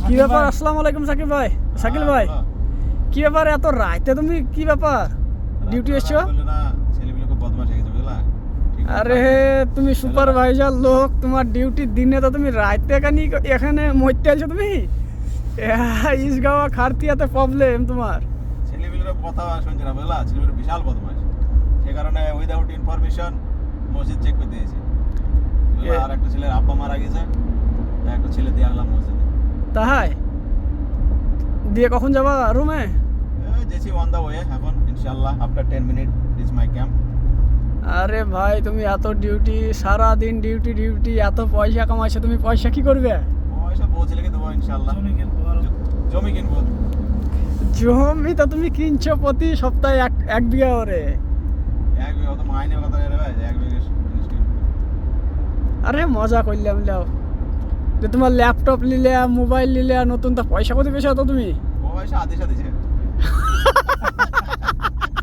কি ব্যাপার? আসসালামু আলাইকুম সাকিব ভাই। শাকিল ভাই, কি ব্যাপার এত রাতে তুমি? কি ব্যাপার, ডিউটি এসছো? আরে তুমি সুপারভাইজার লোক, তোমার ডিউটি দিনে, তো তুমি রাতে এখানে মরতে আছো তুমি? ইসগাওয়া খারতিয়াতে প্রবলেম তোমার। ছেলেগুলোর কথা শুনছি না বুঝলা, ছেলেগুলো বিশাল বদমাশ, সে কারণে উইদাউট ইনফরমেশন মসজিদ চেক করতে দিয়েছে। আর একটা ছেলের আব্বা মারা গেছে, একটা ছেলে দিয়ে আনলাম মসজিদে। তাই দিয়ে কখন যাবা রুমে? যেছি অন দা ওয়ে, এখন ইনশাআল্লাহ after 10 minute is my camp. আরে ভাই, তুমি এত ডিউটি, সারা দিন ডিউটি ডিউটি, এত পয়সা কামাইছো, তুমি পয়সা কি করবে? পয়সা বউ ছেলেকে দেবো ইনশাআল্লাহ। জমি কিনবো। জমি তো তুমি কিনছো প্রতি সপ্তাহে এক বিঘা করে। এক বিঘা তো মাইনে কথা রে ভাই, এক বিঘা জিনিস কিনবো। আরে মজা করলাম লাও, যে তোমার ল্যাপটপ নিলে, মোবাইল নিলে, নতুন তো পয়সা কত পেয়েছো তো তুমি? পয়সা আদেশ দিছে।